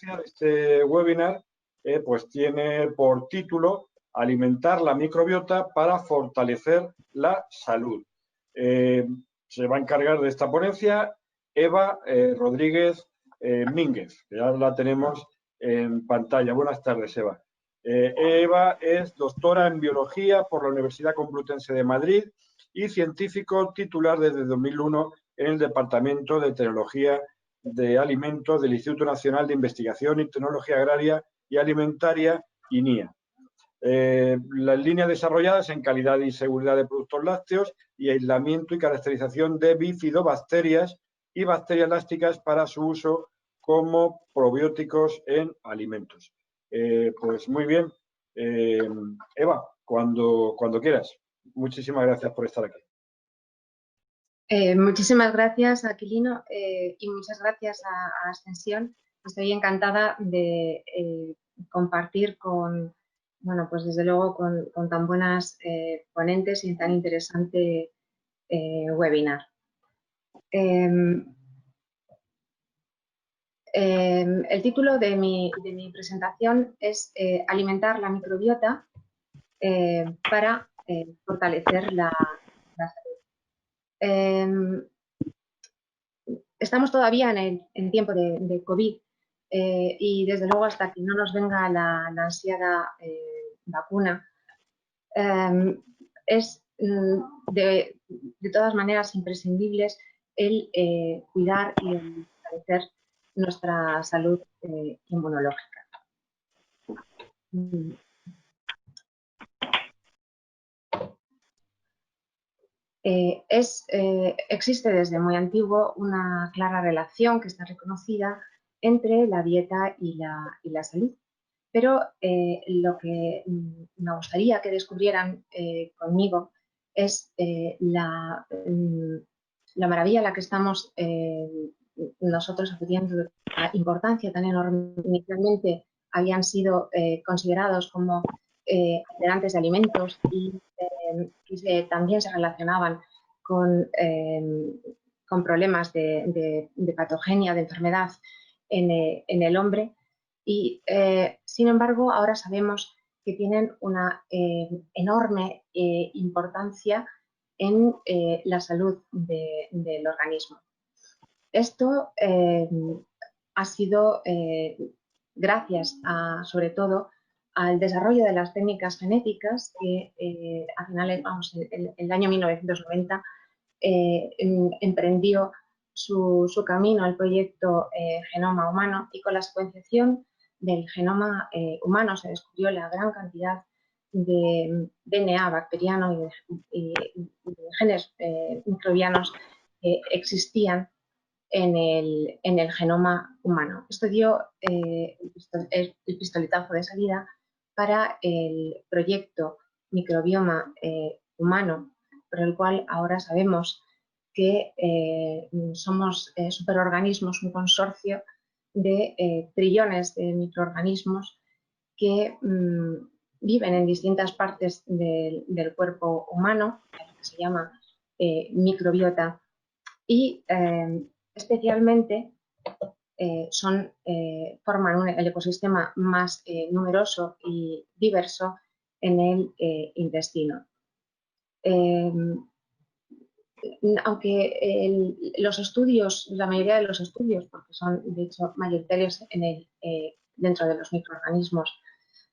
ponencia de este webinar pues tiene por título Alimentar la microbiota para fortalecer la salud. Se va a encargar de esta ponencia Eva Rodríguez Mínguez, que ya la tenemos en pantalla. Buenas tardes, Eva. Eva es doctora en Biología por la Universidad Complutense de Madrid y científico titular desde 2001 en el Departamento de Tecnología de Alimentos del Instituto Nacional de Investigación y Tecnología Agraria y Alimentaria, INIA. Las líneas desarrolladas en calidad y seguridad de productos lácteos y aislamiento y caracterización de bifidobacterias y bacterias lácticas para su uso como probióticos en alimentos. Pues muy bien. Eva, cuando quieras. Muchísimas gracias por estar aquí. Muchísimas gracias, Aquilino, y muchas gracias a Ascensión. Estoy encantada de compartir con, bueno, pues desde luego con tan buenas ponentes y tan interesante webinar. El título de mi presentación es Alimentar la microbiota para fortalecer la salud. Estamos todavía en tiempo de COVID y desde luego hasta que no nos venga la ansiada vacuna, es de todas maneras imprescindibles el cuidar y el fortalecer nuestra salud inmunológica. Existe desde muy antiguo una clara relación que está reconocida entre la dieta y la salud. Pero lo que me gustaría que descubrieran conmigo es la maravilla a la que estamos nosotros acudiendo, la importancia tan enorme. Inicialmente habían sido considerados como alterantes de alimentos y que también se relacionaban con problemas de patogenia, de enfermedad en el hombre. Y, sin embargo, ahora sabemos que tienen una enorme importancia en la salud del organismo. Esto ha sido gracias sobre todo al desarrollo de las técnicas genéticas que a finales, el año 1990 emprendió su camino el proyecto Genoma Humano, y con la secuenciación del genoma humano se descubrió la gran cantidad de DNA bacteriano y de genes microbianos que existían en el genoma humano. Esto dio el pistoletazo de salida para el proyecto Microbioma Humano, por el cual ahora sabemos que somos superorganismos, un consorcio de trillones de microorganismos que viven en distintas partes del cuerpo humano, lo que se llama microbiota, y especialmente forman el ecosistema más numeroso y diverso en el intestino. Aunque los estudios, la mayoría de los estudios, porque son de hecho mayoritarios dentro de los microorganismos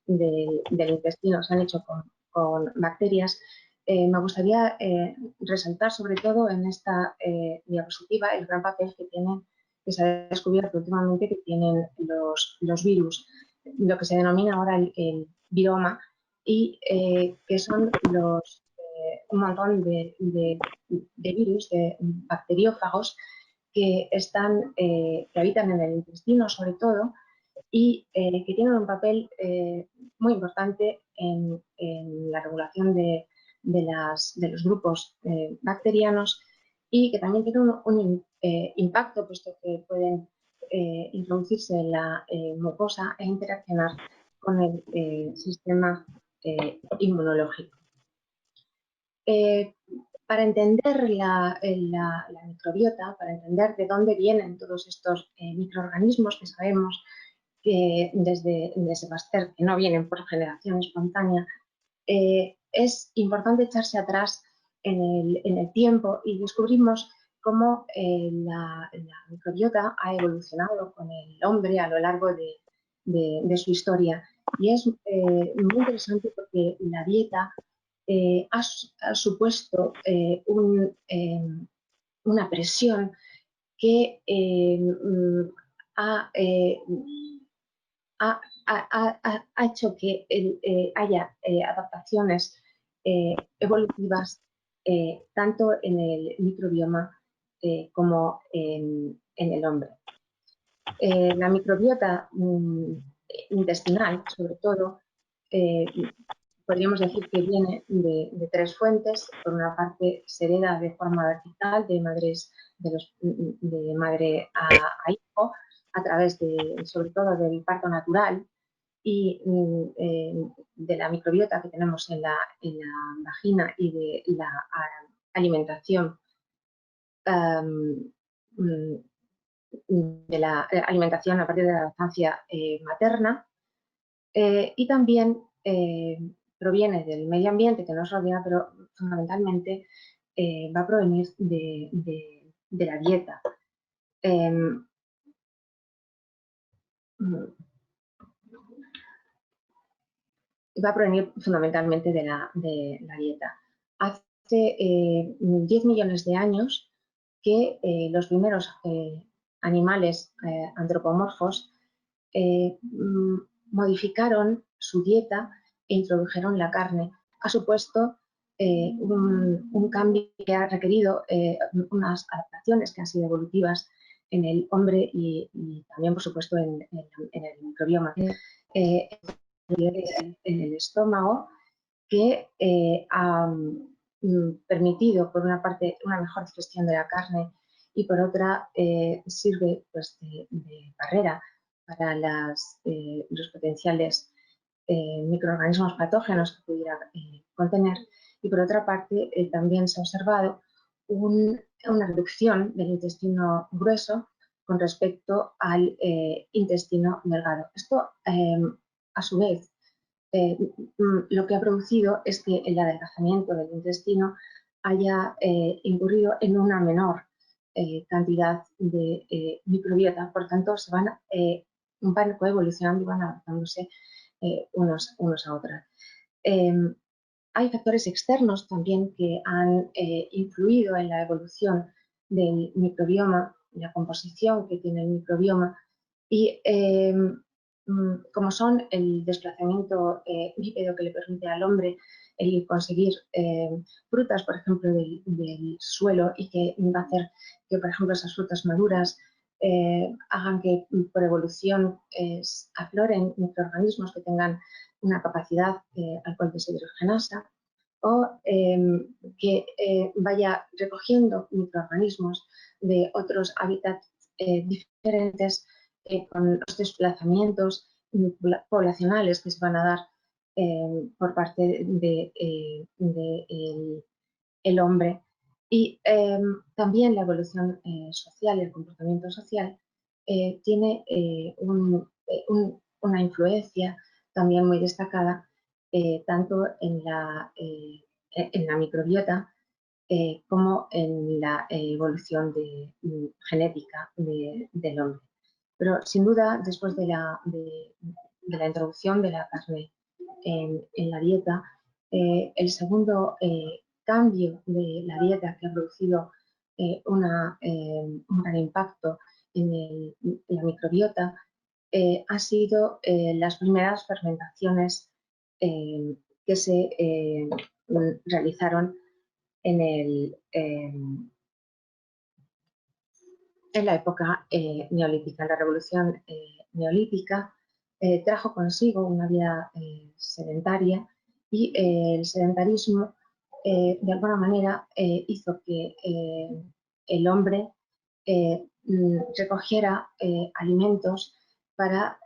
del intestino, se han hecho con bacterias, me gustaría resaltar sobre todo en esta diapositiva el gran papel que se ha descubierto últimamente que tienen los virus, lo que se denomina ahora el viroma, y que son un montón de virus, de bacteriófagos que habitan en el intestino sobre todo, y que tienen un papel muy importante en la regulación de los grupos bacterianos, y que también tienen un impacto, puesto que pueden introducirse en la mucosa e interaccionar con el sistema inmunológico. Para entender la microbiota, para entender de dónde vienen todos estos microorganismos que sabemos que desde Pasteur, que no vienen por generación espontánea, es importante echarse atrás en el tiempo y descubrimos cómo la microbiota ha evolucionado con el hombre a lo largo de su historia. Y es muy interesante porque la dieta ha supuesto una presión que ha, ha hecho que haya adaptaciones evolutivas tanto en el microbioma como en el hombre. La microbiota intestinal, sobre todo, podríamos decir que viene de tres fuentes. Por una parte, se hereda de forma vertical de madre a hijo, a través sobre todo del parto natural y de la microbiota que tenemos en la vagina y de la alimentación de la alimentación a partir de la lactancia materna, y también proviene del medio ambiente que nos rodea, pero fundamentalmente va a provenir de la dieta. Va a provenir fundamentalmente de la dieta. Hace 10 millones de años que los primeros animales antropomorfos modificaron su dieta e introdujeron la carne. Ha supuesto un cambio que ha requerido unas adaptaciones que han sido evolutivas en el hombre y también, por supuesto, en el microbioma. En el estómago, que ha permitido, por una parte, una mejor digestión de la carne y por otra sirve pues, de barrera para los potenciales microorganismos patógenos que pudiera contener. Y por otra parte, también se ha observado una reducción del intestino grueso con respecto al intestino delgado. Esto, a su vez, lo que ha producido es que el adelgazamiento del intestino haya incurrido en una menor cantidad de microbiota. Por tanto, van coevolucionando y van adaptándose unos a otros. Hay factores externos también que han influido en la evolución del microbioma, la composición que tiene el microbioma, y como son el desplazamiento bípedo que le permite al hombre el conseguir frutas, por ejemplo, del suelo, y que va a hacer que, por ejemplo, esas frutas maduras hagan que por evolución afloren microorganismos que tengan una capacidad alcohol deshidrogenasa, o que vaya recogiendo microorganismos de otros hábitats diferentes con los desplazamientos poblacionales que se van a dar por parte del hombre. Y también la evolución social y el comportamiento social tiene una influencia también muy destacada tanto en la microbiota como en la evolución genética del hombre. Pero sin duda, después de la introducción de la carne en la dieta, el segundo cambio de la dieta que ha producido un gran impacto en la microbiota ha sido las primeras fermentaciones que se realizaron en la época neolítica. La revolución neolítica trajo consigo una vida sedentaria, y el sedentarismo de alguna manera hizo que el hombre recogiera alimentos para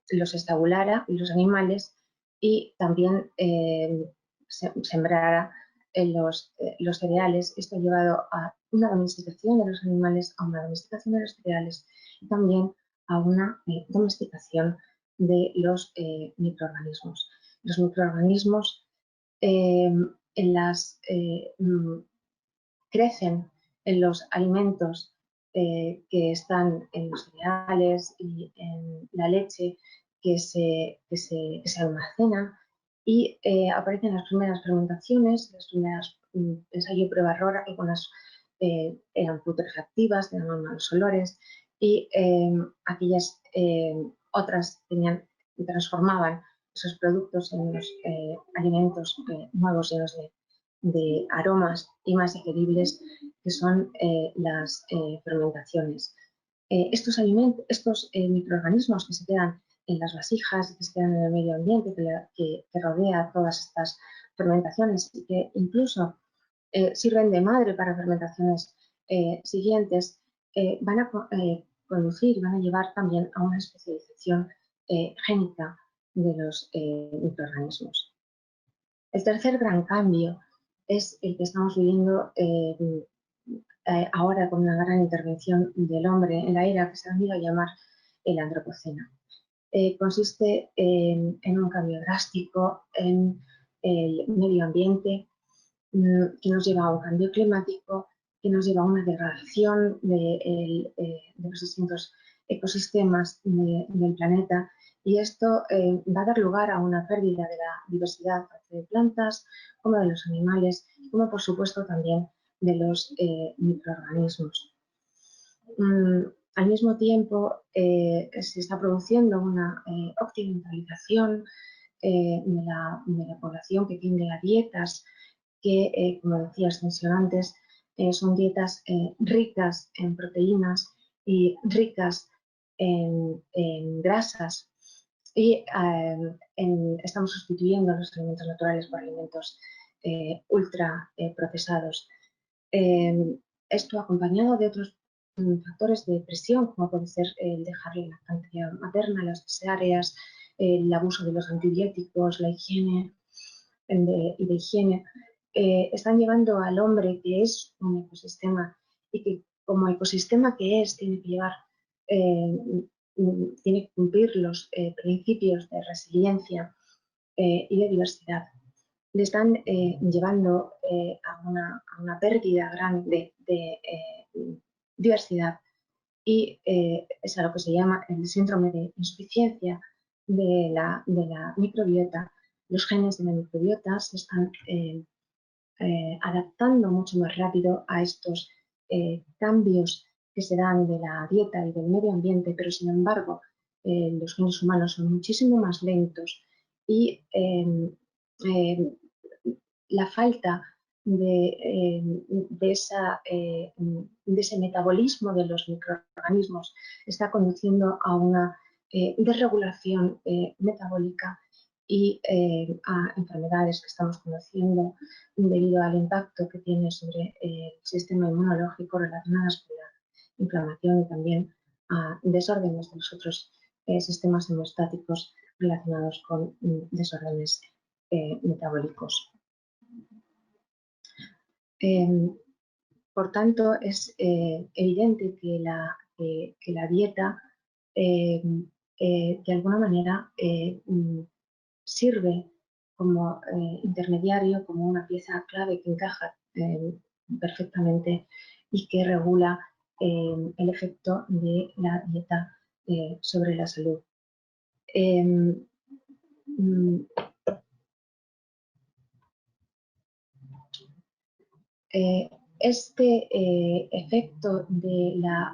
los estabulara, los animales, y también sembrara los cereales. Esto ha llevado a una domesticación de los animales, a una domesticación de los cereales, y también a una domesticación de los microorganismos. Los microorganismos crecen en los alimentos que están en los cereales y en la leche que se almacena y aparecen las primeras fermentaciones, las primeras ensayo y prueba error, algunas eran putrefactivas, tenían malos olores y aquellas otras transformaban esos productos en unos alimentos nuevos llenos de aromas y más digeribles, que son las fermentaciones. Estos microorganismos que se quedan en las vasijas, que se quedan en el medio ambiente, que rodea todas estas fermentaciones y que incluso sirven de madre para fermentaciones siguientes, van a conducir, van a llevar también a una especialización génica de los microorganismos. El tercer gran cambio es el que estamos viviendo ahora con una gran intervención del hombre en la era que se ha venido a llamar el antropoceno. Consiste en un cambio drástico en el medio ambiente que nos lleva a un cambio climático, que nos lleva a una degradación de los distintos ecosistemas del planeta, y esto va a dar lugar a una pérdida de la diversidad tanto de plantas como de los animales, como por supuesto también de los microorganismos. Al mismo tiempo se está produciendo una occidentalización de la población que tiende a dietas que, como decía extensión antes, son dietas ricas en proteínas y ricas en grasas, y estamos sustituyendo los alimentos naturales por alimentos ultra procesados. Esto acompañado de otros factores de presión, como puede ser el dejar la lactancia materna, las cesáreas, el abuso de los antibióticos, la higiene y de higiene, están llevando al hombre, que es un ecosistema y que como ecosistema que es, tiene que llevar, tiene que cumplir los principios de resiliencia y de diversidad. Le están llevando a una pérdida grande de diversidad, y es a lo que se llama el síndrome de insuficiencia de la microbiota. Los genes de la microbiota se están adaptando mucho más rápido a estos cambios que se dan de la dieta y del medio ambiente, pero sin embargo los genes humanos son muchísimo más lentos, y la falta de ese metabolismo de los microorganismos está conduciendo a una desregulación metabólica y a enfermedades que estamos conociendo debido al impacto que tiene sobre el sistema inmunológico relacionadas con la inflamación, y también a desórdenes de los otros sistemas hemostáticos relacionados con desórdenes metabólicos. Por tanto, es evidente que la dieta de alguna manera sirve como intermediario, como una pieza clave que encaja perfectamente y que regula el efecto de la dieta sobre la salud. Este efecto de la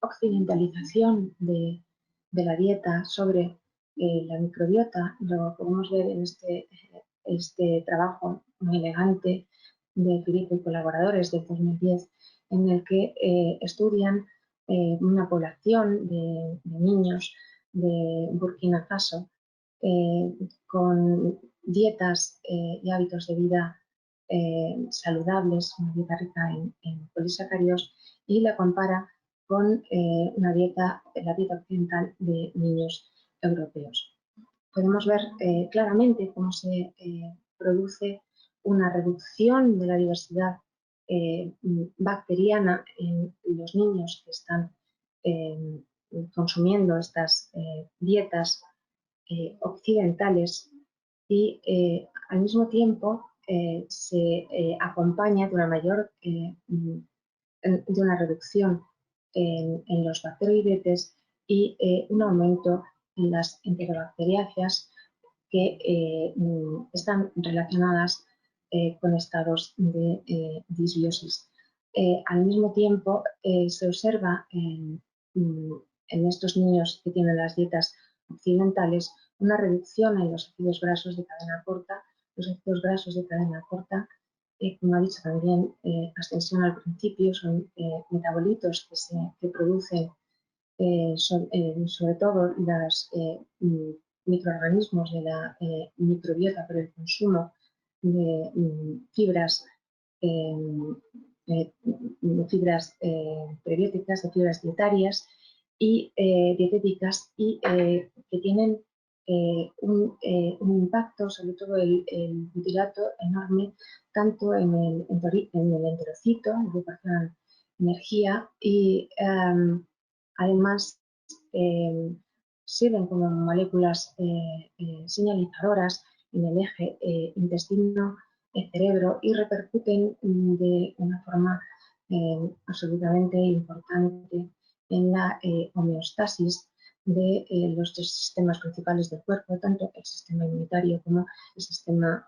occidentalización de la dieta sobre la microbiota lo podemos ver en este trabajo muy elegante de Filippo y colaboradores del 2010, en el que estudian una población de niños de Burkina Faso con dietas y hábitos de vida saludables, una dieta rica en polisacáridos, y la compara con la dieta occidental de niños europeos. Podemos ver claramente cómo se produce una reducción de la diversidad bacteriana en los niños que están consumiendo estas dietas occidentales y al mismo tiempo se acompaña de una mayor de una reducción en los bacteroidetes y un aumento en las enterobacteriáceas que están relacionadas con estados de disbiosis. Al mismo tiempo, se observa en estos niños que tienen las dietas occidentales una reducción en los ácidos grasos de cadena corta. Los ácidos grasos de cadena corta, como ha dicho también Ascensión al principio, son metabolitos que producen sobre todo los microorganismos de la microbiota por el consumo de fibras, prebióticas, de fibras dietarias y dietéticas y que tienen un impacto, sobre todo el butirato, enorme, tanto en el enterocito, que proporciona energía y además sirven como moléculas señalizadoras en el eje intestino-cerebro y repercuten de una forma absolutamente importante en la homeostasis de los tres sistemas principales del cuerpo, tanto el sistema inmunitario como el sistema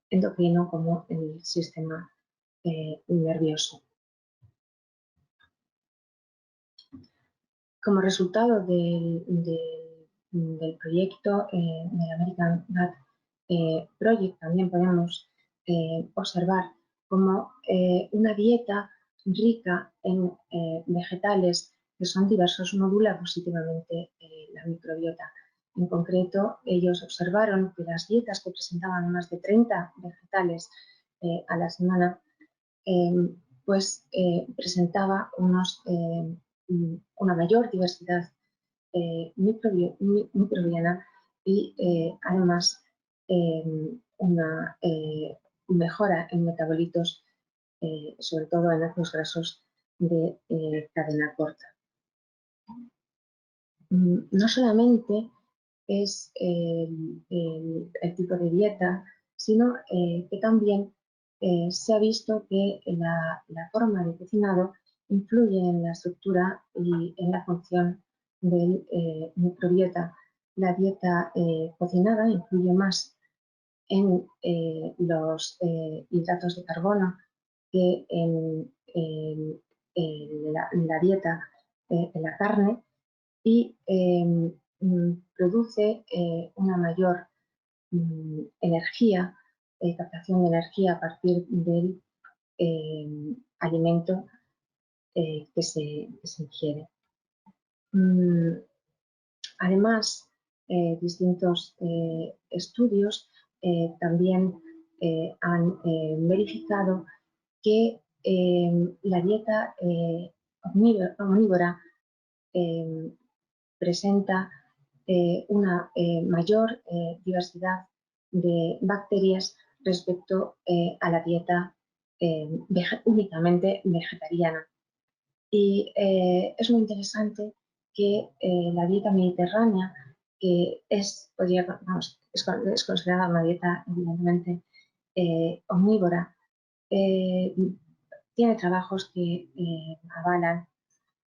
endocrino como el sistema nervioso. Como resultado del proyecto del American Gut Project, también podemos observar cómo una dieta rica en vegetales que son diversos modula positivamente la microbiota. En concreto, ellos observaron que las dietas que presentaban más de 30 vegetales a la semana presentaba una mayor diversidad microbiana y además una mejora en metabolitos, sobre todo en ácidos grasos de cadena corta. No solamente es el tipo de dieta, sino que también se ha visto que la forma de cocinado influye en la estructura y en la función del microbiota. La dieta cocinada influye más en los hidratos de carbono que en la dieta, en la carne, y produce una mayor energía, captación de energía a partir del alimento que se ingiere. Además, distintos estudios también han verificado que la dieta omnívora presenta una mayor diversidad de bacterias respecto a la dieta únicamente vegetariana. Y es muy interesante que la dieta mediterránea, que es considerada una dieta evidentemente omnívora, tiene trabajos que avalan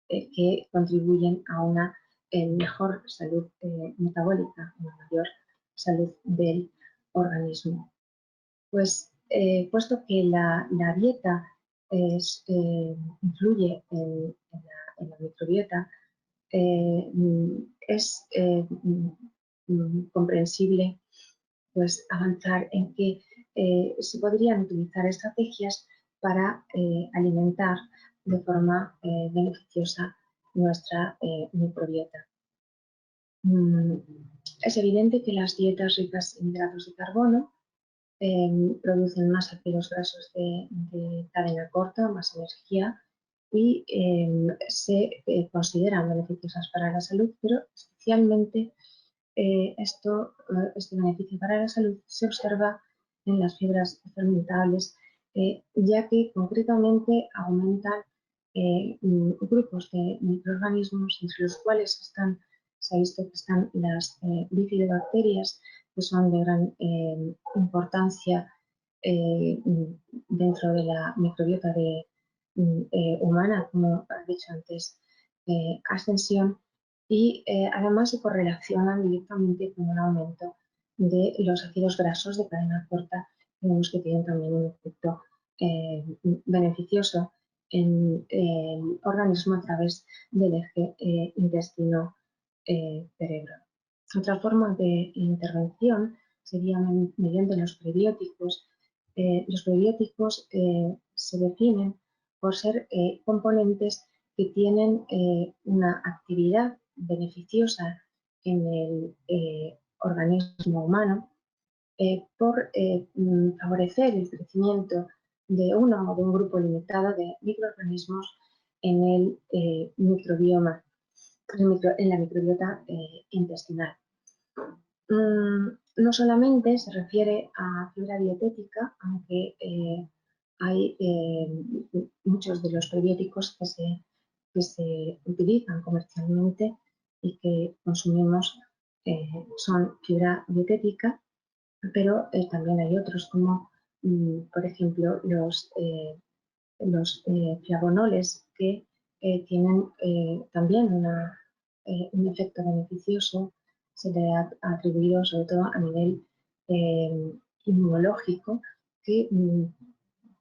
que contribuyen a una mejor salud metabólica, una mayor salud del organismo. Pues puesto que la dieta influye en la microbiota, es comprensible pues avanzar en que se podrían utilizar estrategias para alimentar de forma beneficiosa nuestra microbiota. Es evidente que las dietas ricas en hidratos de carbono producen más ácidos grasos de cadena corta, más energía y se consideran beneficiosas para la salud, pero especialmente este beneficio para la salud se observa en las fibras fermentables, ya que concretamente aumentan grupos de microorganismos, entre los cuales se ha visto que están las bifidobacterias, que son de gran importancia dentro de la microbiota humana, como ha dicho antes Ascensión, y además se correlacionan directamente con un aumento de los ácidos grasos de cadena corta, vemos que tienen también un efecto beneficioso en el organismo a través del eje intestino-cerebro. Otra forma de intervención sería mediante los prebióticos. Los prebióticos se definen por ser componentes que tienen una actividad beneficiosa en el organismo humano por favorecer el crecimiento de uno o de un grupo limitado de microorganismos en el microbioma, en la microbiota intestinal. No solamente se refiere a fibra dietética, aunque hay muchos de los prebióticos que se utilizan comercialmente y que consumimos son fibra dietética, pero también hay otros como, por ejemplo, los flavonoles que tienen también un efecto beneficioso, se le ha atribuido sobre todo a nivel inmunológico, que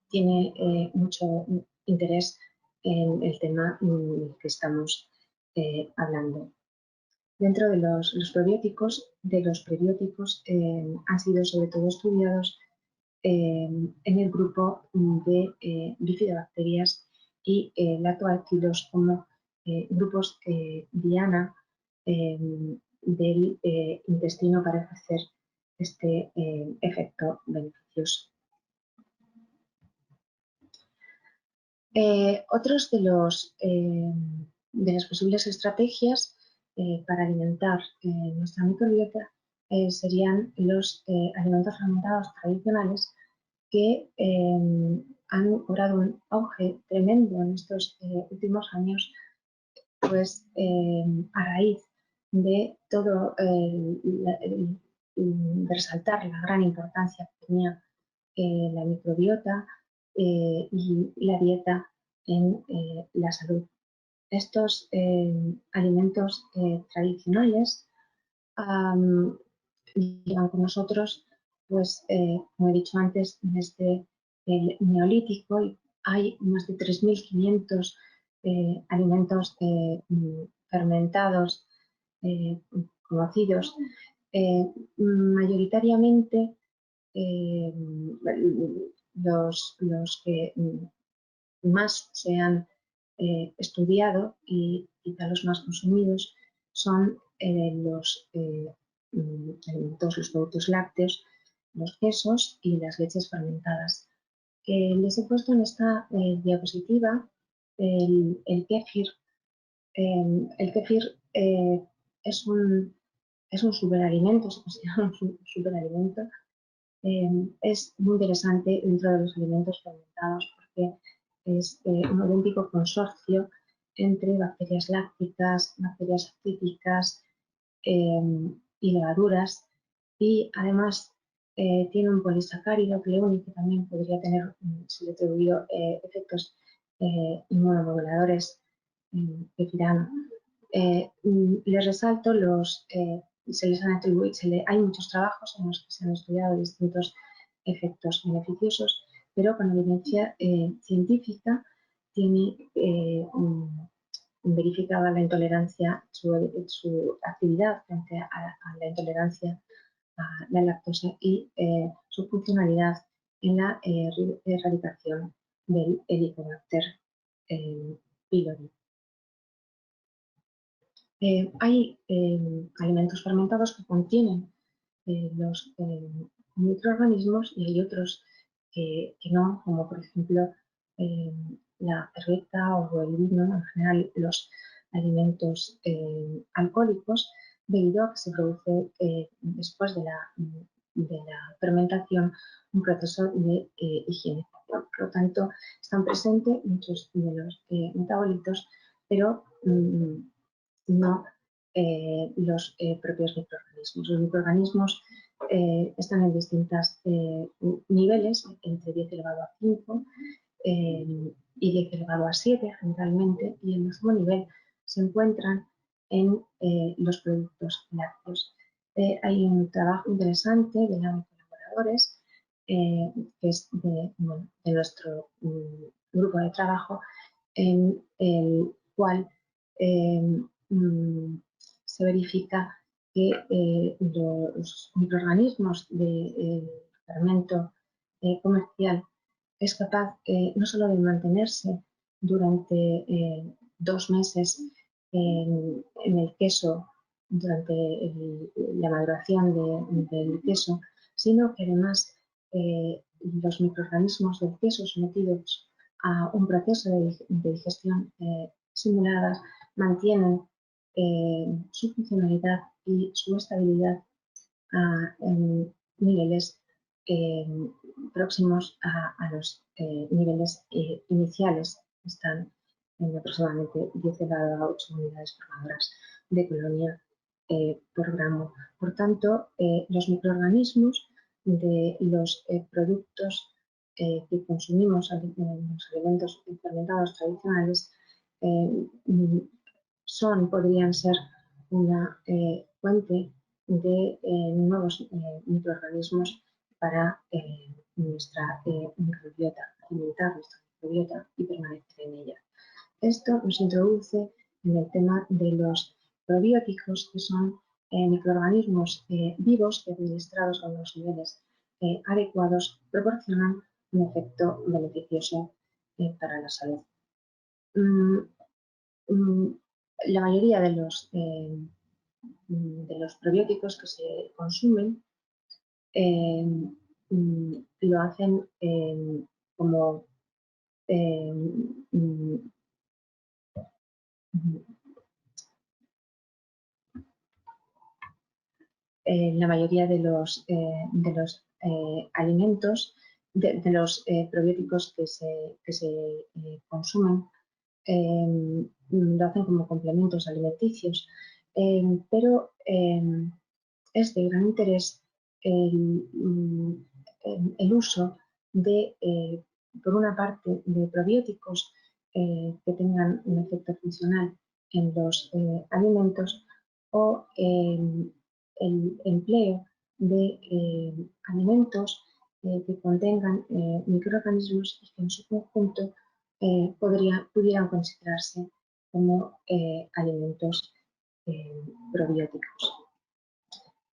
tiene mucho interés en el tema que estamos hablando. Dentro de los prebióticos, han sido sobre todo estudiados en el grupo de bifidobacterias y lactobacillus como grupos diana del intestino para hacer este efecto beneficioso. Otros de las posibles estrategias para alimentar nuestra microbiota serían los alimentos fermentados tradicionales que han cobrado un auge tremendo en estos últimos años, pues a raíz de todo resaltar la gran importancia que tenía la microbiota y la dieta en la salud. Estos alimentos tradicionales llevan con nosotros, pues, como he dicho antes, desde el Neolítico, y hay más de 3.500 alimentos fermentados conocidos, mayoritariamente los que más se han estudiado y quizá los más consumidos son los alimentos, los productos lácteos, los quesos y las leches fermentadas. Les he puesto en esta diapositiva el kéfir. El kéfir es un superalimento, se considera un superalimento. Es muy interesante dentro de los alimentos fermentados porque es un auténtico consorcio entre bacterias lácticas, bacterias actíticas y levaduras, y además tiene un polisacárido cleúnico que también podría tener, se le ha atribuido efectos inmunomoduladores kefirano. Les resalto se les han atribuido, hay muchos trabajos en los que se han estudiado distintos efectos beneficiosos, pero con evidencia científica tiene verificada la intolerancia, su actividad frente a la intolerancia a la lactosa y su funcionalidad en la erradicación del Helicobacter pylori. Hay alimentos fermentados que contienen los microorganismos y hay otros que no, como por ejemplo la cerveza o el vino, en general los alimentos alcohólicos, debido a que se produce después de la fermentación un proceso de higiene. Por lo tanto, están presentes muchos de los metabolitos, pero no los propios microorganismos. Los microorganismos están en distintos niveles, entre 10 elevado a 5 y 10 elevado a 7 generalmente, y el máximo nivel se encuentran en los productos lácteos. Hay un trabajo interesante de la colaboradores, que es de nuestro grupo de trabajo, en el cual se verifica que los microorganismos del fermento comercial es capaz no solo de mantenerse durante 2 meses en el queso, durante la maduración del queso, sino que además los microorganismos del queso sometidos a un proceso de digestión simulada mantienen su funcionalidad y su estabilidad en niveles próximos a los niveles iniciales, que están en aproximadamente 10 elevado a 8 unidades formadoras de colonia por gramo. Por tanto, los microorganismos de los productos que consumimos en los alimentos fermentados tradicionales podrían ser una fuente de nuevos microorganismos para nuestra microbiota, alimentar nuestra microbiota y permanecer en ella. Esto nos introduce en el tema de los probióticos, que son microorganismos vivos que, administrados a unos niveles adecuados, proporcionan un efecto beneficioso para la salud. La mayoría de los probióticos que se consumen lo hacen como la mayoría de los alimentos, de los probióticos que se consumen, lo hacen como complementos alimenticios, pero es de gran interés el uso de, por una parte, de probióticos que tengan un efecto funcional en los alimentos, o el empleo de alimentos que contengan microorganismos y que en su conjunto pudieran considerarse como alimentos probióticos.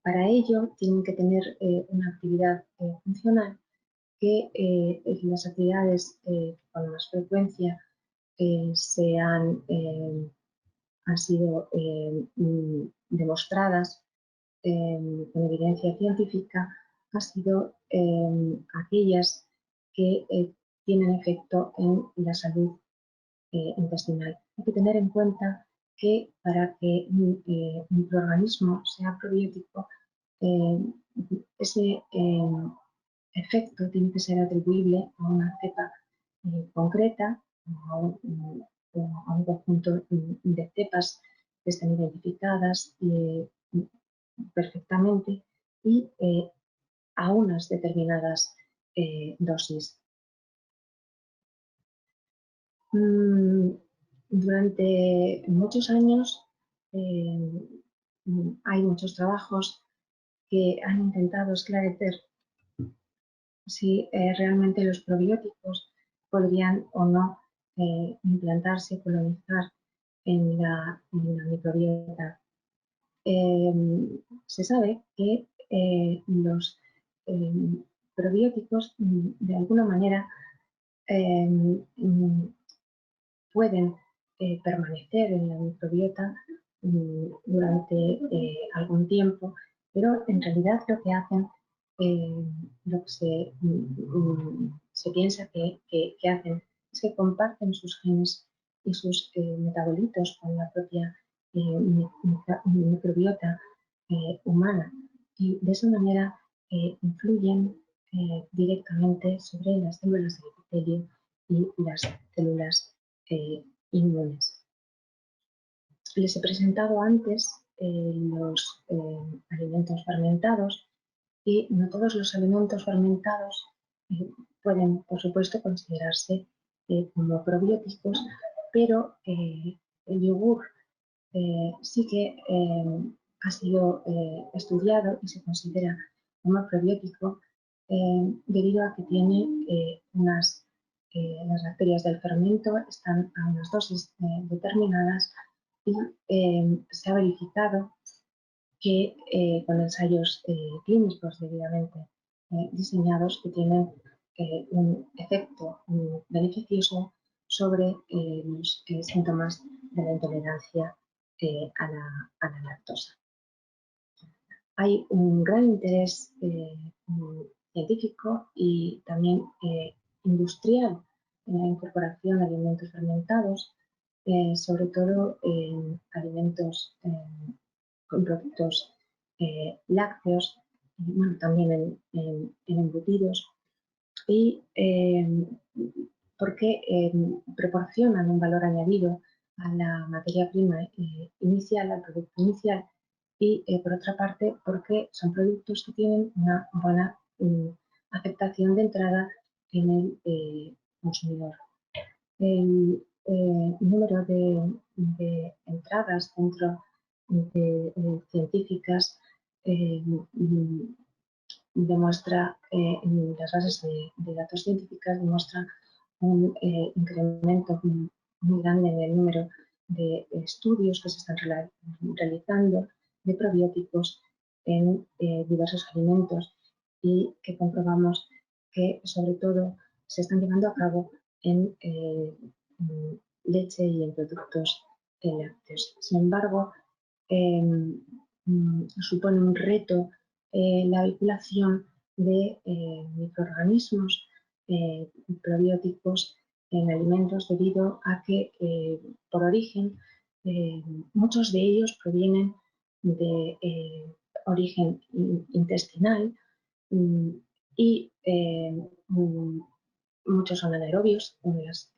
Para ello tienen que tener una actividad funcional, que las actividades con más frecuencia han sido demostradas con evidencia científica, han sido aquellas que tienen efecto en la salud intestinal. Hay que tener en cuenta que para que un microorganismo sea probiótico, ese efecto tiene que ser atribuible a una cepa concreta, o a un conjunto de cepas que estén identificadas perfectamente, y a unas determinadas dosis. Durante muchos años hay muchos trabajos que han intentado esclarecer si realmente los probióticos podrían o no implantarse, colonizar en la microbiota. Se sabe que los probióticos, de alguna manera, pueden permanecer en la microbiota durante algún tiempo, pero en realidad lo que hacen, lo que se piensa que hacen, es que comparten sus genes y sus metabolitos con la propia microbiota humana, y de esa manera influyen directamente sobre las células del epitelio y las células inmunes. Les he presentado antes los alimentos fermentados y no todos los alimentos fermentados pueden, por supuesto, considerarse como probióticos, pero el yogur sí que ha sido estudiado y se considera como probiótico debido a que tiene las bacterias del fermento están a unas dosis determinadas y se ha verificado que con ensayos clínicos debidamente diseñados que tienen un efecto beneficioso sobre los síntomas de la intolerancia a la lactosa. Hay un gran interés científico y también industrial en la incorporación de alimentos fermentados, sobre todo en alimentos con productos lácteos, bueno, también en embutidos, y porque proporcionan un valor añadido a la materia prima inicial, al producto inicial, y por otra parte porque son productos que tienen una buena aceptación de entrada en el consumidor. El número de entradas dentro de científicas demuestra, en las bases de datos científicas, demuestra un incremento muy grande en el número de estudios que se están realizando de probióticos en diversos alimentos y que comprobamos que sobre todo se están llevando a cabo en leche y en productos lácteos. Sin embargo, supone un reto la vinculación de microorganismos probióticos en alimentos debido a que por origen muchos de ellos provienen de origen intestinal y muchos son anaerobios, las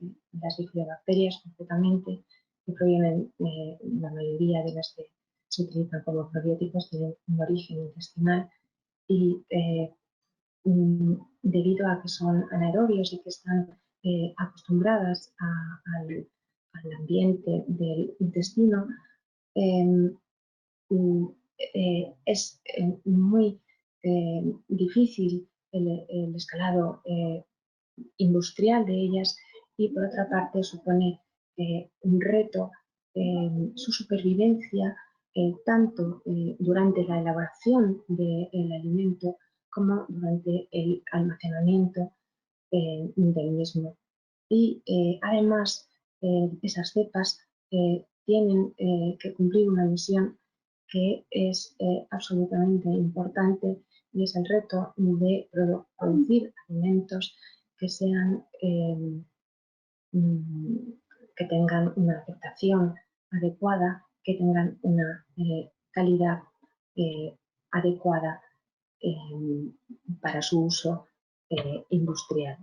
bifidobacterias concretamente, que provienen, la mayoría de las que se utilizan como probióticos tienen un origen intestinal y debido a que son anaerobios y que están acostumbradas al ambiente del intestino, es muy difícil el escalado industrial de ellas y por otra parte supone un reto su supervivencia tanto durante la elaboración del alimento como durante el almacenamiento del mismo. Y además esas cepas tienen que cumplir una misión que es absolutamente importante y es el reto de producir alimentos que sean que tengan una aceptación adecuada, que tengan una calidad adecuada para su uso industrial.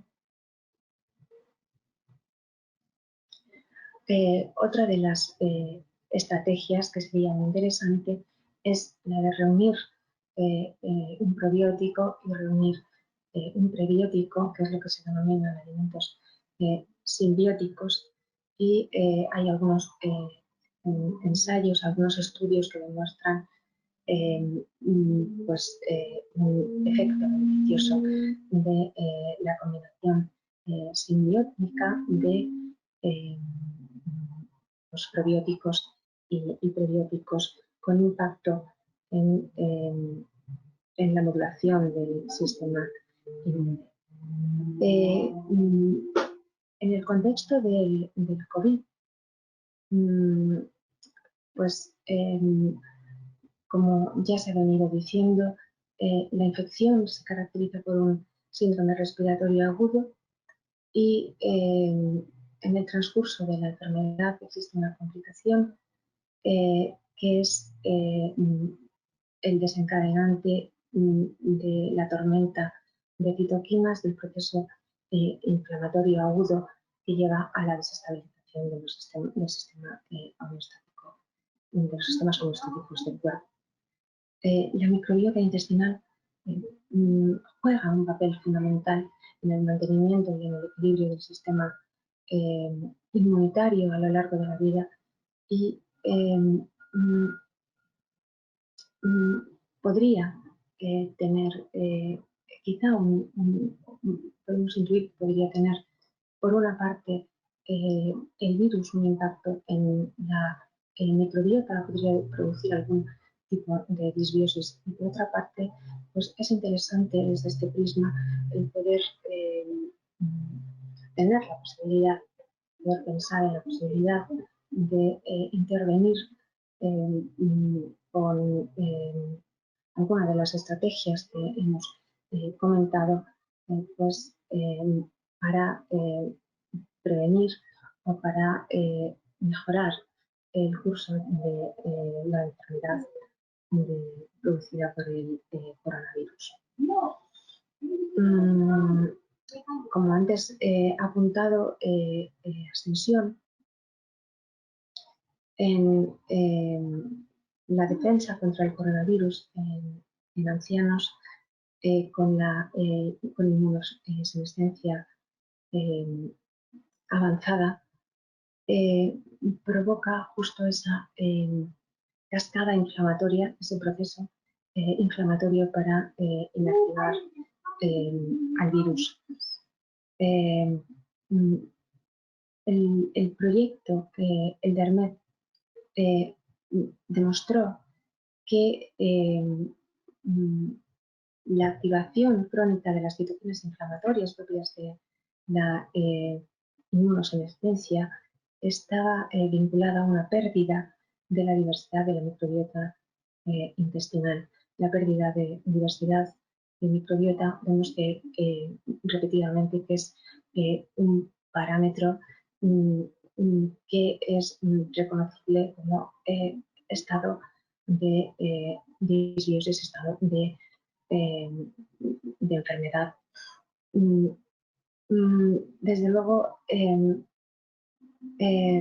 Otra de las estrategias que sería muy interesante es la de reunir un probiótico y reunir un prebiótico, que es lo que se denominan alimentos simbióticos, y hay algunos ensayos, algunos estudios que demuestran un efecto beneficioso de la combinación simbiótica de los probióticos y prebióticos con impacto en la modulación del sistema inmune. En el contexto del COVID, pues como ya se ha venido diciendo, la infección se caracteriza por un síndrome respiratorio agudo y en el transcurso de la enfermedad existe una complicación que es el desencadenante de la tormenta de citoquinas del proceso inflamatorio agudo que lleva a la desestabilización del sistema homeostático, de los sistemas homeostáticos del cuerpo. La microbiota intestinal juega un papel fundamental en el mantenimiento y en el equilibrio del sistema inmunitario a lo largo de la vida y podría tener, quizá podemos intuir que podría tener, por una parte, el virus un impacto en la microbiota, podría producir algún tipo de disbiosis. Y por otra parte, pues es interesante desde este prisma el poder tener la posibilidad, poder pensar en la posibilidad de intervenir con alguna de las estrategias que hemos comentado, pues para prevenir o para mejorar el curso de la enfermedad producida por el coronavirus. Como antes he apuntado, Ascensión, en la defensa contra el coronavirus en ancianos con inmunosenescencia avanzada, provoca justo esa cascada inflamatoria, ese proceso inflamatorio para inactivar al virus. El proyecto, el DERMED, demostró que la activación crónica de las citoquinas inflamatorias propias de la inmunosenescencia estaba vinculada a una pérdida de la diversidad de la microbiota intestinal. La pérdida de diversidad de microbiota, vemos que repetidamente que es un parámetro que es reconocible como estado de disbiosis, estado de enfermedad. Desde luego,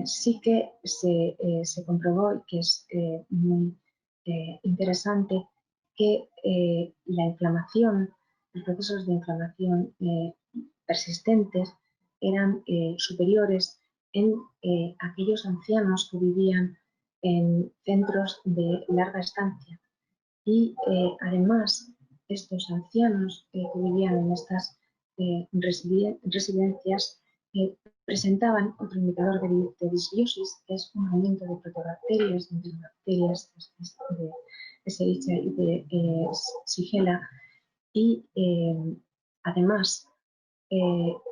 sí que se comprobó, y que es muy interesante, que la inflamación, los procesos de inflamación persistentes eran superiores en aquellos ancianos que vivían en centros de larga estancia. Y además, estos ancianos que vivían en estas residencias presentaban otro indicador de disbiosis, que es un aumento de protobacterias, de bacterias de Escherichia y de Shigella. Y además,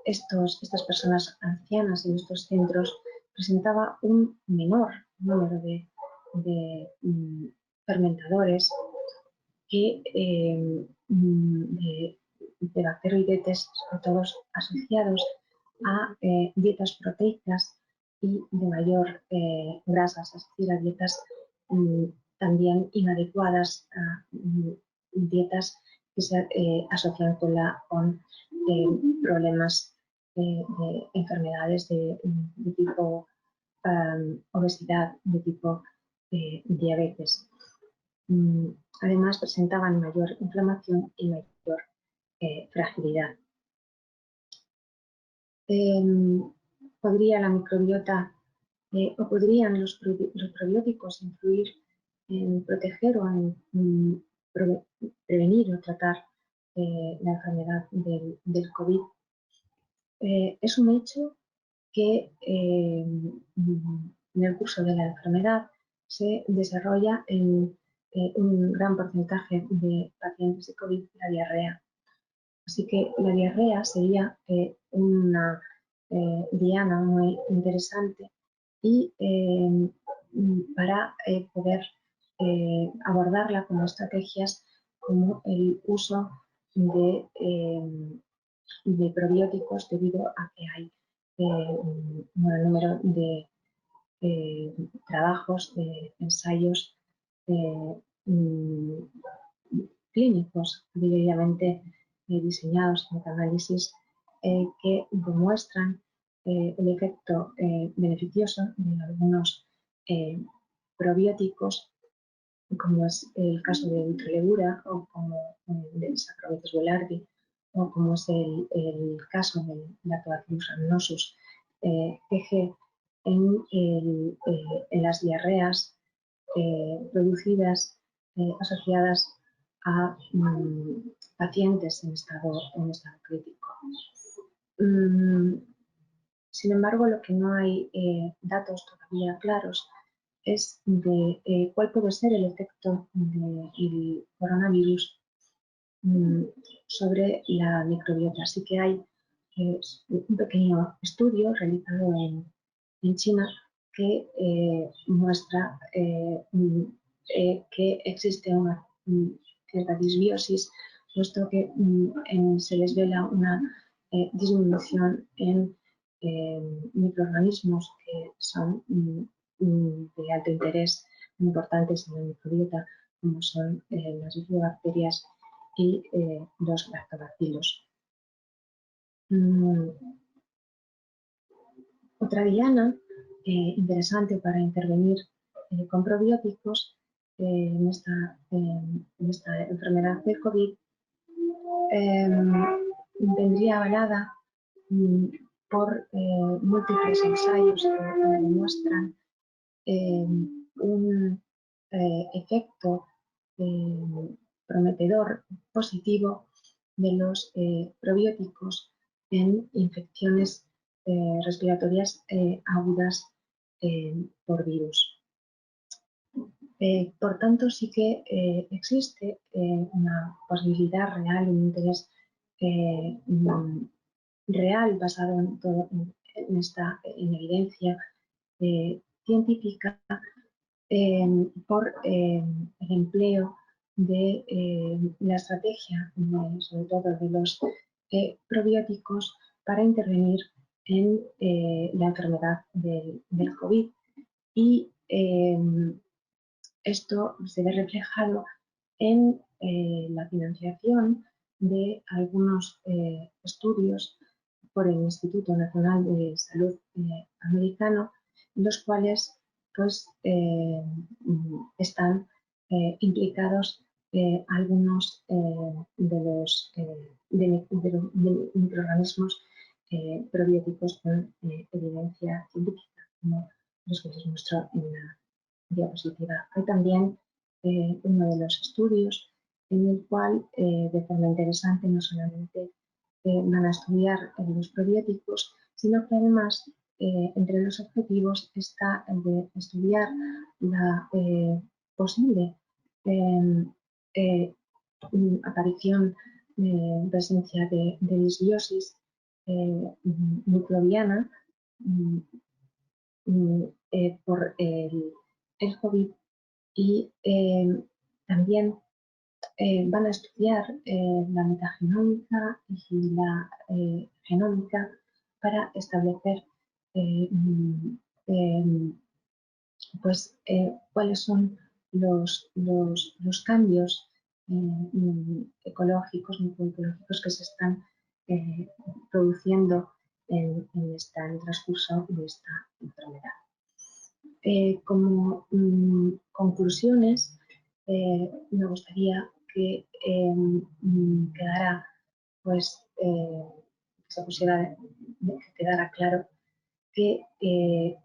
estas personas ancianas en estos centros presentaba un menor número de fermentadores que de bacteroidetes, sobre todo asociados a dietas proteicas y de mayor grasas, es decir, a dietas también inadecuadas, a dietas que se asocian con problemas de enfermedades de tipo obesidad, de tipo diabetes. Además, presentaban mayor inflamación y mayor fragilidad. ¿Podría la microbiota o podrían los probióticos influir en proteger o en prevenir o tratar la enfermedad del COVID? Es un hecho que en el curso de la enfermedad se desarrolla en un gran porcentaje de pacientes de COVID la diarrea. Así que la diarrea sería una diana muy interesante y para poder abordarla con estrategias como el uso de probióticos, debido a que hay un buen número de trabajos, de ensayos clínicos, debidamente diseñados meta-análisis que demuestran el efecto beneficioso de algunos probióticos, como es el caso de Ultralevura o como del Saccharomyces boulardii, o como es el caso del Lactobacillus rhamnosus PG en las diarreas producidas asociadas a pacientes en estado crítico. Sin embargo, lo que no hay datos todavía claros es de cuál puede ser el efecto del coronavirus sobre la microbiota. Así que hay un pequeño estudio realizado en China que muestra que existe una cierta disbiosis, puesto que se desvela una disminución en microorganismos que son de alto interés, muy importantes en la microbiota, como son las bifidobacterias y los lactobacilos. Otra diana interesante para intervenir con probióticos en esta enfermedad del COVID vendría avalada por múltiples ensayos que demuestran un efecto prometedor positivo de los probióticos en infecciones respiratorias agudas por virus. Por tanto, sí que existe una posibilidad real, un interés real basado en evidencia científica por el empleo de la estrategia, sobre todo de los probióticos, para intervenir en la enfermedad del COVID. Y esto se ve reflejado en la financiación de algunos estudios por el Instituto Nacional de Salud americano, los cuales pues, están implicados algunos de los microorganismos probióticos con evidencia científica, como los que les muestro en la diapositiva. Hay también uno de los estudios en el cual, de forma interesante, no solamente van a estudiar los probióticos, sino que además entre los objetivos está el de estudiar la posible aparición, presencia de disbiosis microbiana por el COVID y también van a estudiar la metagenómica y la genómica para establecer cuáles son los cambios ecológicos, microecológicos que se están produciendo en el transcurso de esta enfermedad. Como conclusiones, me gustaría que quedara, pues, que quedara claro que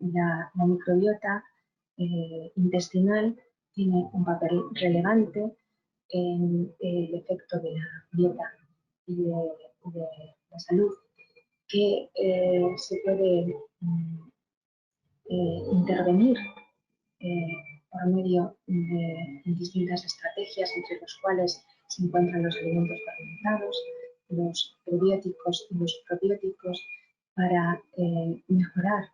la microbiota intestinal tiene un papel relevante en el efecto de la dieta y de la salud, que se puede intervenir por medio de distintas estrategias, entre las cuales se encuentran los alimentos fermentados, los prebióticos y los probióticos, para mejorar,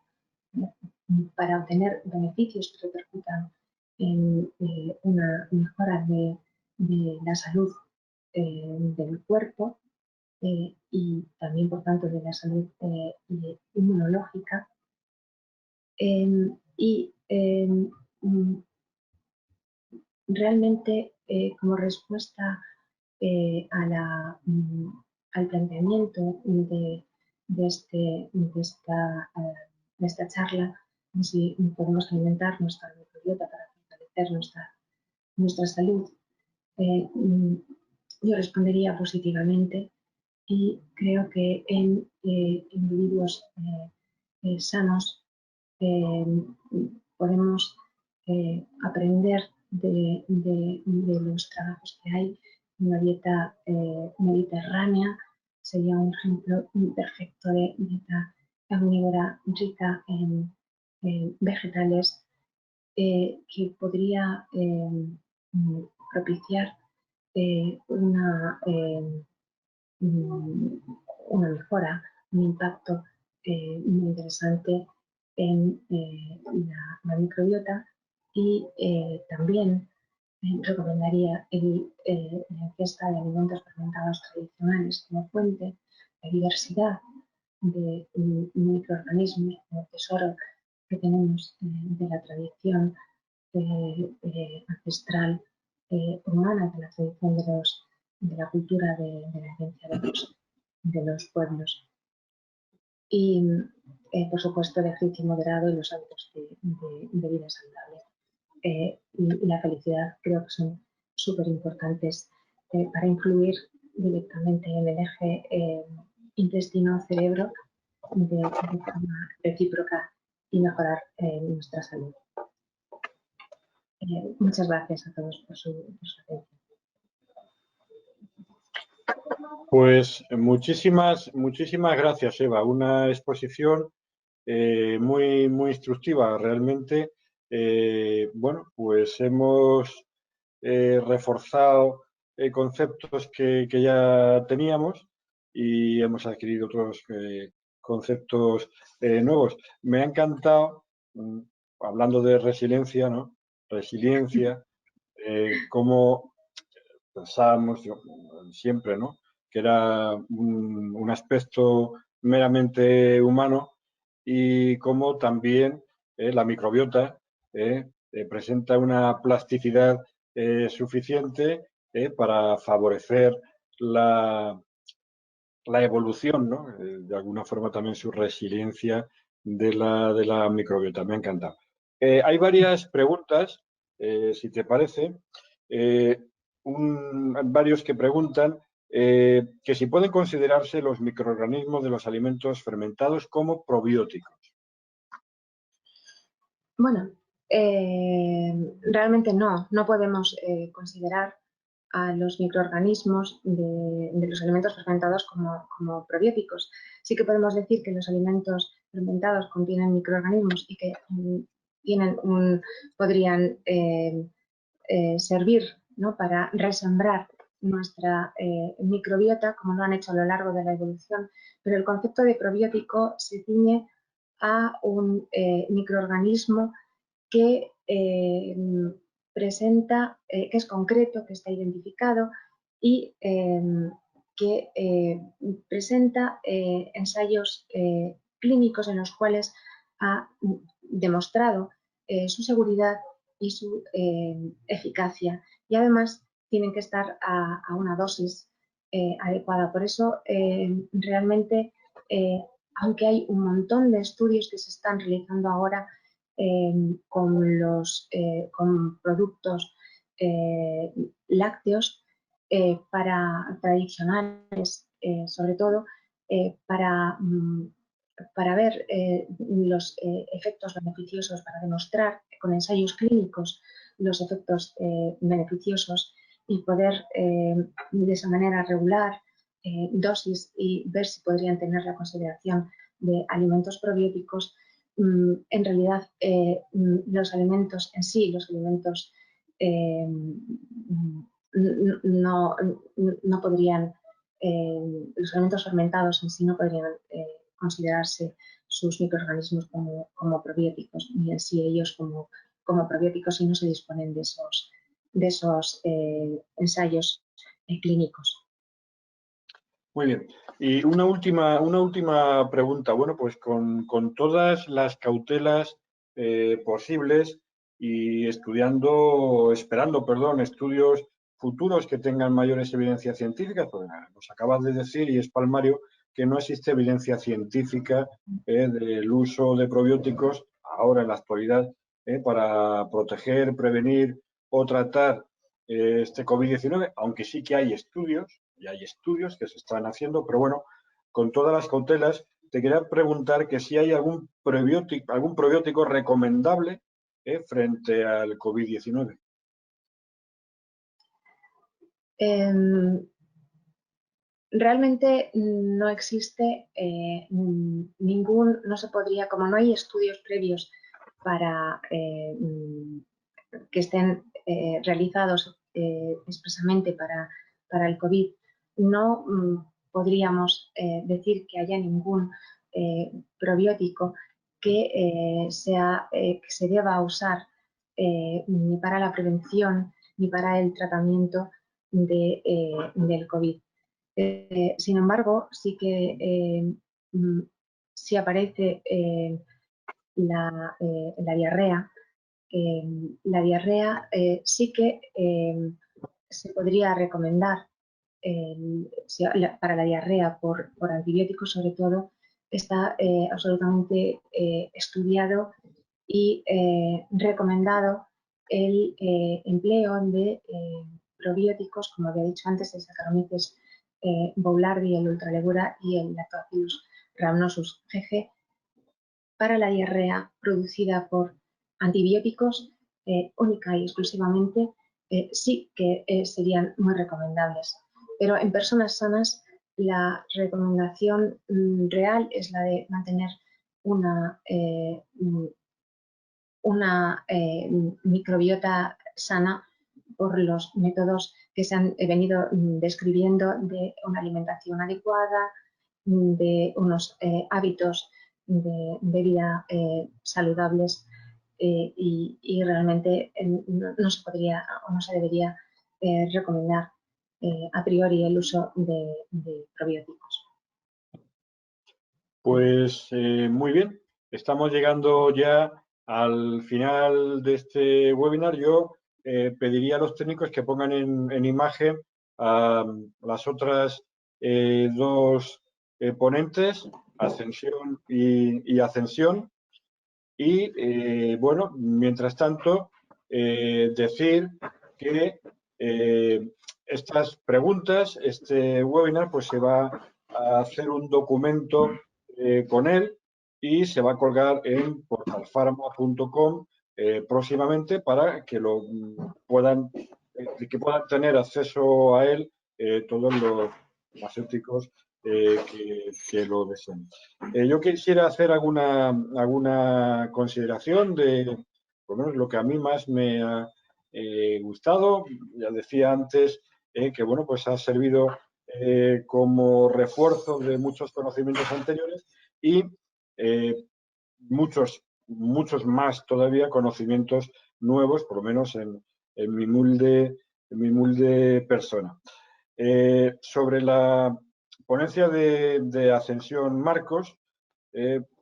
para obtener beneficios que repercutan en una mejora de la salud del cuerpo y también, por tanto, de la salud inmunológica. Y realmente, como respuesta al planteamiento de esta charla, si podemos alimentar nuestra microbiota para fortalecer nuestra salud. Yo respondería positivamente y creo que en individuos sanos podemos aprender de los trabajos que hay. Una dieta mediterránea sería un ejemplo perfecto de dieta carnívora rica en vegetales que podría propiciar una mejora, un impacto muy interesante en la microbiota y también recomendaría la ingesta de alimentos fermentados tradicionales como fuente de diversidad de microorganismos, como tesoro que tenemos de la tradición ancestral humana, de la tradición de la cultura de la herencia de los pueblos. Y, por supuesto, el ejercicio moderado y los hábitos de vida saludable. Y la felicidad creo que son súper importantes para influir directamente en el eje intestino-cerebro de forma recíproca y mejorar nuestra salud. Muchas gracias a todos por su atención. Pues muchísimas gracias, Eva. Una exposición muy instructiva, realmente. Bueno, pues hemos reforzado conceptos que ya teníamos y hemos adquirido otros conceptos nuevos. Me ha encantado, hablando de resiliencia, ¿no? Resiliencia, cómo pensábamos siempre, ¿no? Que era un aspecto meramente humano y cómo también la microbiota presenta una plasticidad suficiente para favorecer la evolución, ¿no? De alguna forma también su resiliencia de la microbiota. Me ha encantado. Hay varias preguntas, si te parece. Varios que preguntan que si pueden considerarse los microorganismos de los alimentos fermentados como probióticos. Bueno, realmente no podemos considerar a los microorganismos de los alimentos fermentados como probióticos. Sí que podemos decir que los alimentos fermentados contienen microorganismos y que podrían servir, ¿no?, para resembrar nuestra microbiota, como lo han hecho a lo largo de la evolución, pero el concepto de probiótico se ciñe a un microorganismo que presenta, que es concreto, que está identificado y que presenta ensayos clínicos en los cuales ha demostrado su seguridad y su eficacia. Y además tienen que estar a una dosis adecuada. Por eso, realmente, aunque hay un montón de estudios que se están realizando ahora con productos lácteos tradicionales, sobre todo, para ver los efectos beneficiosos, para demostrar con ensayos clínicos los efectos beneficiosos y poder de esa manera regular dosis y ver si podrían tener la consideración de alimentos probióticos. En realidad, los alimentos en sí, los alimentos no podrían, los alimentos fermentados en sí no podrían considerarse sus microorganismos como probióticos, ni en sí ellos como probióticos, si no se disponen de esos ensayos clínicos. Muy bien. Y una última pregunta. Bueno, pues con todas las cautelas posibles y esperando estudios futuros que tengan mayores evidencias científicas, pues nos acabas de decir, y es palmario, que no existe evidencia científica del uso de probióticos ahora en la actualidad para proteger, prevenir o tratar este COVID-19, aunque sí que hay estudios, y hay estudios que se están haciendo, pero bueno, con todas las cautelas, te quería preguntar que si hay algún probiótico recomendable frente al COVID-19. Realmente no existe no se podría, como no hay estudios previos para que estén realizados expresamente para el COVID, no podríamos decir que haya ningún probiótico que se deba usar ni para la prevención ni para el tratamiento del COVID. Sin embargo, sí que si aparece la diarrea, sí que se podría recomendar para la diarrea por antibióticos, sobre todo, está absolutamente estudiado y recomendado el empleo de probióticos, como había dicho antes, el Saccharomyces boulardii, el Ultralevura y el Lactobacillus rhamnosus GG, para la diarrea producida por antibióticos única y exclusivamente, sí que serían muy recomendables. Pero en personas sanas la recomendación real es la de mantener una microbiota sana por los métodos que se han venido describiendo de una alimentación adecuada, de unos hábitos de vida saludables y realmente no se podría o no se debería recomendar a priori el uso de probióticos. Pues muy bien, estamos llegando ya al final de este webinar. Yo pediría a los técnicos que pongan en imagen a las otras dos ponentes, Ascensión y Ascensión. Y bueno, mientras tanto, decir que estas preguntas, este webinar, pues se va a hacer un documento con él y se va a colgar en portalpharma.com próximamente para que lo puedan, que puedan tener acceso a él todos los farmacéuticos que lo deseen. Yo quisiera hacer alguna consideración de, por lo menos, lo que a mí más me ha gustado. Ya decía antes que bueno, pues ha servido como refuerzo de muchos conocimientos anteriores y muchos más todavía conocimientos nuevos, por lo menos en mi humilde persona. Sobre la ponencia de Ascensión Marcos,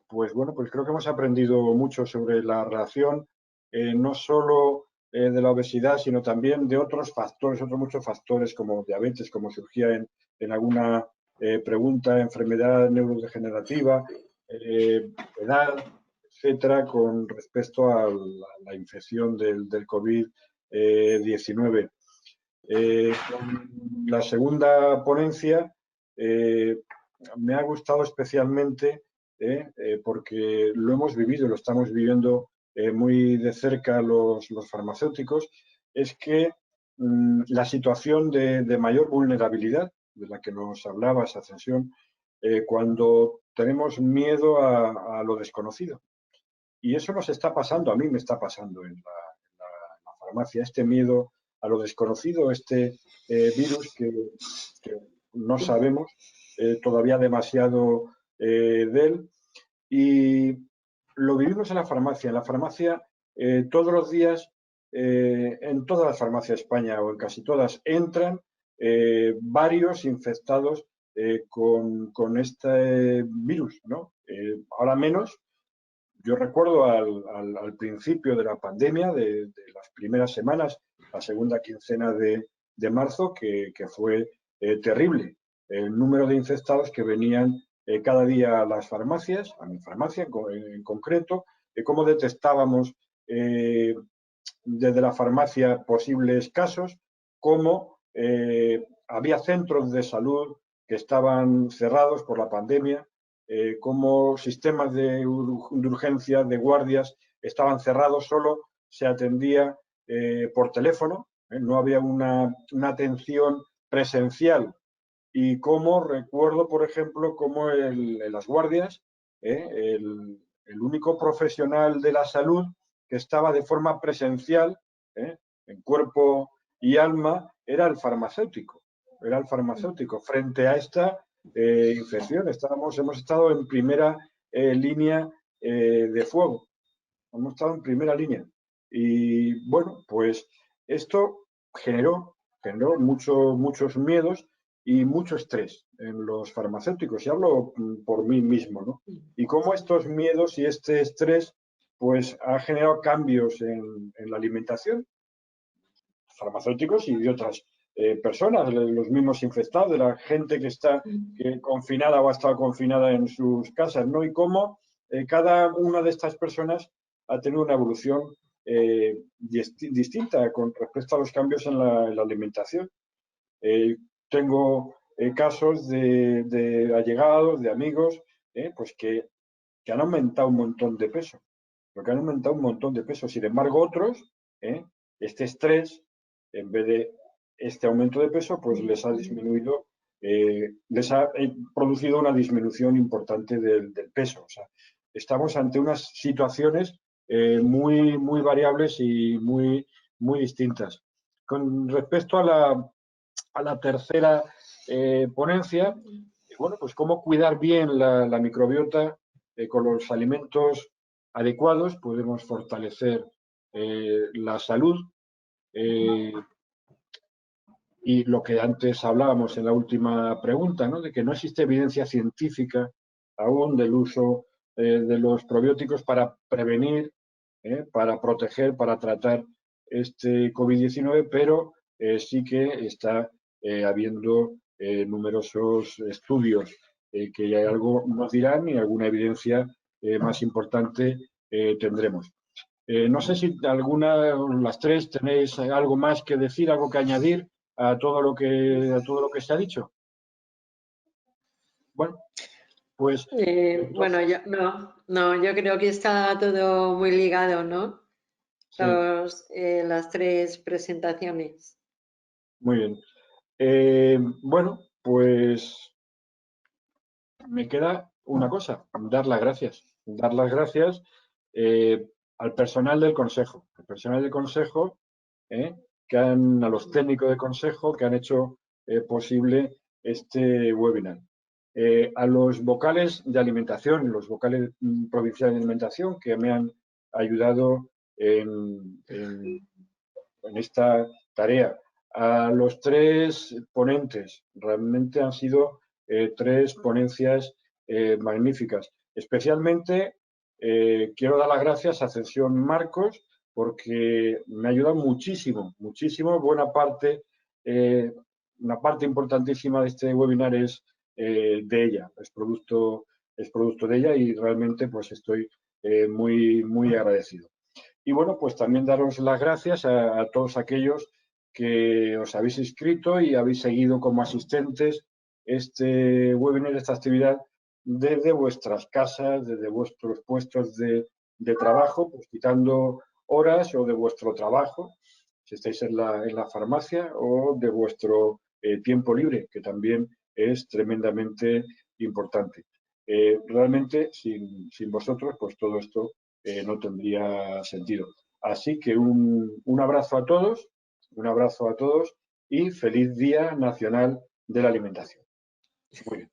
pues bueno, pues creo que hemos aprendido mucho sobre la relación, no solo de la obesidad, sino también de otros factores, otros muchos factores como diabetes, como surgía en alguna pregunta, enfermedad neurodegenerativa, edad, etcétera, con respecto a la infección del COVID-19. La segunda ponencia me ha gustado especialmente porque lo hemos vivido y lo estamos viviendo muy de cerca los farmacéuticos, es que la situación de mayor vulnerabilidad, de la que nos hablabas, Ascensión, cuando tenemos miedo a lo desconocido. Y eso nos está pasando, a mí me está pasando en la farmacia, este miedo a lo desconocido, este virus que no sabemos todavía demasiado de él. Y lo vivimos en la farmacia. En la farmacia, todos los días, en todas las farmacias de España o en casi todas, entran varios infectados con este virus, ¿no? Ahora menos. Yo recuerdo al principio de la pandemia, de las primeras semanas, la segunda quincena de de marzo, que fue terrible. El número de infectados que venían cada día a las farmacias, a mi farmacia en concreto, cómo detectábamos desde la farmacia posibles casos, cómo había centros de salud que estaban cerrados por la pandemia, cómo sistemas de urgencia, de guardias, estaban cerrados, solo se atendía por teléfono, no había una atención presencial. Y cómo recuerdo, por ejemplo, cómo en las guardias, el único profesional de la salud que estaba de forma presencial, en cuerpo y alma, era el farmacéutico. Era el farmacéutico. Frente a esta infección, hemos estado en primera línea de fuego. Hemos estado en primera línea. Y bueno, pues esto generó muchos miedos y mucho estrés en los farmacéuticos. Y hablo por mí mismo, ¿no? Y cómo estos miedos y este estrés pues ha generado cambios en la alimentación, farmacéuticos y de otras personas, los mismos infectados, de la gente que está confinada o ha estado confinada en sus casas, ¿no? Y cómo cada una de estas personas ha tenido una evolución distinta con respecto a los cambios en la alimentación. Tengo casos de allegados, de amigos, pues que han aumentado un montón de peso, porque han aumentado un montón de peso. Sin embargo, otros, este estrés, en vez de este aumento de peso, pues les ha disminuido, les ha producido una disminución importante del peso. O sea, estamos ante unas situaciones muy variables y muy distintas. Con respecto a la tercera ponencia, bueno, pues cómo cuidar bien la microbiota con los alimentos adecuados, podemos fortalecer la salud y lo que antes hablábamos en la última pregunta, ¿no? De que no existe evidencia científica aún del uso de los probióticos para prevenir, para proteger, para tratar este COVID-19, pero sí que está habiendo numerosos estudios que algo nos dirán y alguna evidencia más importante tendremos. No sé si alguna, las tres, tenéis algo más que decir, algo que añadir a todo lo que se ha dicho. Bueno, pues bueno, yo creo que está todo muy ligado, ¿no? Sí. Las tres presentaciones. Muy bien. Bueno, pues me queda una cosa, dar las gracias. Dar las gracias al personal del Consejo. Al personal del Consejo, a los técnicos del Consejo que han hecho posible este webinar. A los vocales de alimentación, los vocales provinciales de alimentación que me han ayudado en esta tarea. A los tres ponentes, realmente han sido tres ponencias magníficas. Especialmente quiero dar las gracias a Ascensión Marcos porque me ha ayudado muchísimo. Buena parte, una parte importantísima de este webinar es de ella, es producto de ella y realmente pues estoy muy agradecido. Y bueno, pues también daros las gracias a todos aquellos que os habéis inscrito y habéis seguido como asistentes este webinar, esta actividad desde vuestras casas, desde vuestros puestos de trabajo, pues quitando horas o de vuestro trabajo, si estáis en la farmacia, o de vuestro tiempo libre, que también es tremendamente importante. Realmente, sin vosotros, pues todo esto no tendría sentido. Así que un abrazo a todos, y feliz Día Nacional de la Alimentación. Muy bien.